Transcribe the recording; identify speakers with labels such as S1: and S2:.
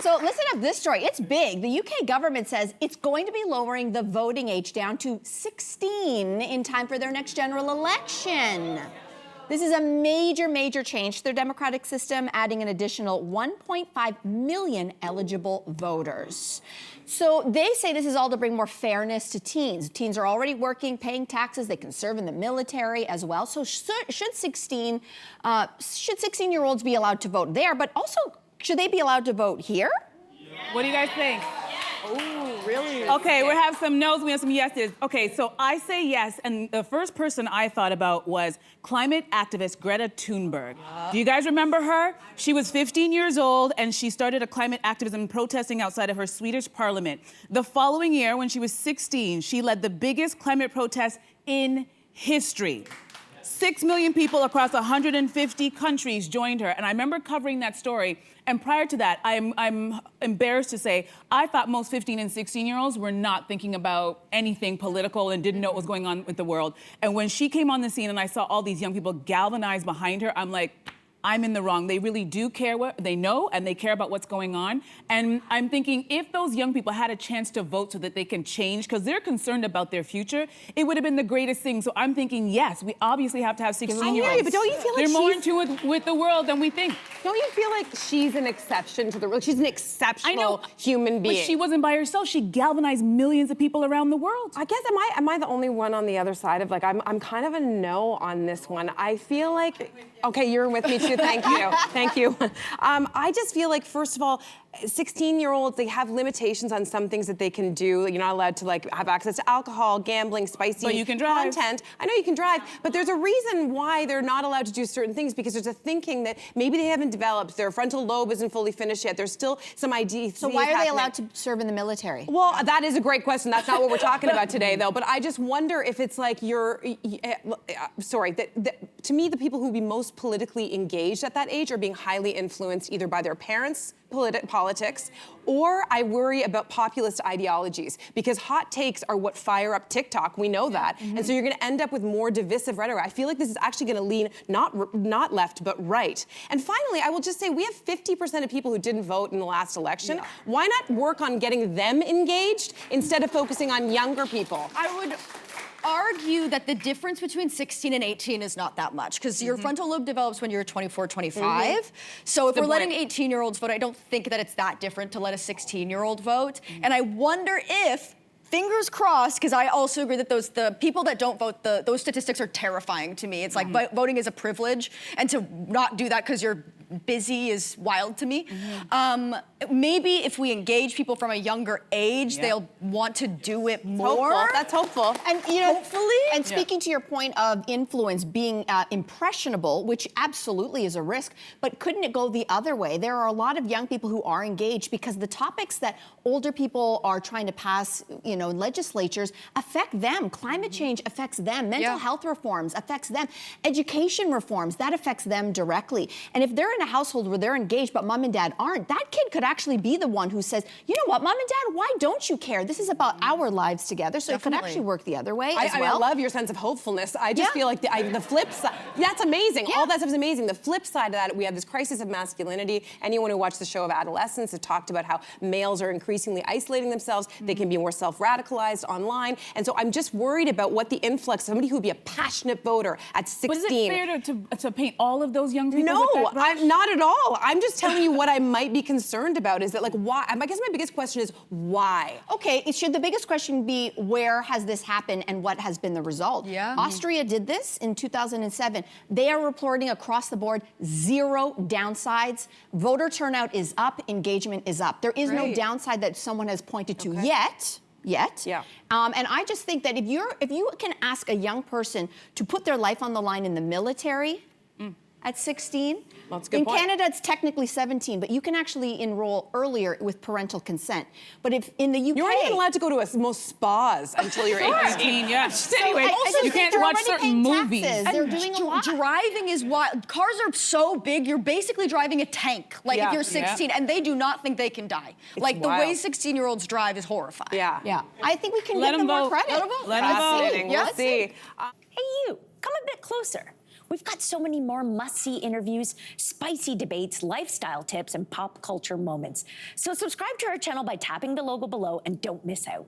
S1: So listen up this story. It's big. The UK government says it's going to be lowering the voting age down to 16 in time for their next general election. This is a major, major change to their democratic system, adding an additional 1.5 million eligible voters. So they say this is all to bring more fairness to teens. Teens are already working, paying taxes. They can serve in the military as well. So should 16-year-olds be allowed to vote there? But also, should they be allowed to vote here?
S2: What do you guys think?
S3: Oh, really?
S2: Okay, we have some no's, we have some yeses. Okay, so I say yes, and the first person I thought about was climate activist Greta Thunberg. Do you guys remember her? She was 15 years old, and she started a climate activism protesting outside of her Swedish parliament. The following year, when she was 16, she led the biggest climate protest in history. 6 million people across 150 countries joined her, and I remember covering that story. And prior to that, I'm embarrassed to say, I thought most 15 and 16-year-olds were not thinking about anything political and didn't know what was going on with the world. And when she came on the scene and I saw all these young people galvanize behind her, I'm like, I'm in the wrong. They really do care what they know, and they care about what's going on. And I'm thinking if those young people had a chance to vote so that they can change, because they're concerned about their future, it would have been the greatest thing. So I'm thinking, yes, we obviously have to have 16-year-olds.
S3: But don't you feel like
S2: they're more in tune with the world than we think?
S3: Don't you feel like she's an exception to the rule? She's an exceptional human being.
S2: But she wasn't by herself. She galvanized millions of people around the world.
S3: I guess, am I the only one on the other side of, like, I'm kind of a no on this one. I feel like, okay, you're with me too, thank you, thank you. I just feel like, first of all, 16-year-olds, they have limitations on some things that they can do. You're not allowed to, like, have access to alcohol, gambling, spicy
S2: but you can drive.
S3: content. I know you can drive, but there's a reason why they're not allowed to do certain things, because there's a thinking that maybe they haven't developed, their frontal lobe isn't fully finished yet. There's still some ideas.
S1: So why are they allowed to serve in the military?
S3: Well, that is a great question. That's not what we're talking about today, though. But I just wonder if it's like to me, the people who would be most politically engaged at that age are being highly influenced either by their parents' politics, or I worry about populist ideologies, because hot takes are what fire up TikTok. We know that. And so you're going to end up with more divisive rhetoric. I feel like this is actually going to lean not left, but right. And finally, I will just say we have 50% of people who didn't vote in the last election. Yeah. Why not work on getting them engaged instead of focusing on younger people?
S4: I would argue that the difference between 16 and 18 is not that much, because your frontal lobe develops when you're 24, 25. So if we're letting 18-year-olds vote, I don't think that it's that different to let a 16-year-old vote. And I wonder if, fingers crossed, because I also agree that the people that don't vote, those statistics are terrifying to me. It's like voting is a privilege, and to not do that because you're busy is wild to me. Maybe if we engage people from a younger age, they'll want to do it more.
S3: Hopeful. That's hopeful.
S1: And you know,
S4: hopefully.
S1: And speaking to your point of influence being impressionable, which absolutely is a risk, but couldn't it go the other way? There are a lot of young people who are engaged because the topics that older people are trying to pass, you know, in legislatures affect them. Climate change affects them. Mental health reforms affects them. Education reforms, that affects them directly. And if they're in a household where they're engaged but mom and dad aren't, that kid could actually be the one who says, you know what, mom and dad, why don't you care? This is about our lives together. So it could actually work the other way as well.
S3: I love your sense of hopefulness. I just feel like the flip side, that's amazing. All that stuff is amazing. The flip side of that, we have this crisis of masculinity. Anyone who watched the show of Adolescence has talked about how males are increasingly isolating themselves. They can be more self-radicalized online. And so I'm just worried about what the influx, somebody who would be a passionate voter at 16.
S2: But is it fair to paint all of those young people
S3: No,
S2: with that brush?
S3: not at all. I'm just telling you what I might be concerned about is that, like, why? I guess my biggest question is why?
S1: Okay, should the biggest question be where has this happened and what has been the result?
S4: Yeah.
S1: Austria did this in 2007. They are reporting across the board 0 downsides. Voter turnout is up, engagement is up. There is no downside that someone has pointed to yet. Yeah. And I just think that if you can ask a young person to put their life on the line in the military at 16.
S3: Well, that's a good
S1: in
S3: point.
S1: Canada, it's technically 17, but you can actually enroll earlier with parental consent. But if in the UK...
S3: You're not even allowed to go to most spas until you're 18.
S2: Yeah. Anyway, you can't watch certain movies.
S1: They're doing a lot.
S4: Driving is wild. Cars are so big, you're basically driving a tank. Like if you're 16, and they do not think they can die. Like the way 16-year-olds drive is horrifying.
S1: Yeah. I think we can
S2: Let
S1: give them
S2: them
S1: more
S2: vote.
S1: credit.
S2: Let them vote.
S3: Fascinating. We'll see.
S5: Hey, you, come a bit closer. We've got so many more must-see interviews, spicy debates, lifestyle tips, and pop culture moments. So subscribe to our channel by tapping the logo below and don't miss out.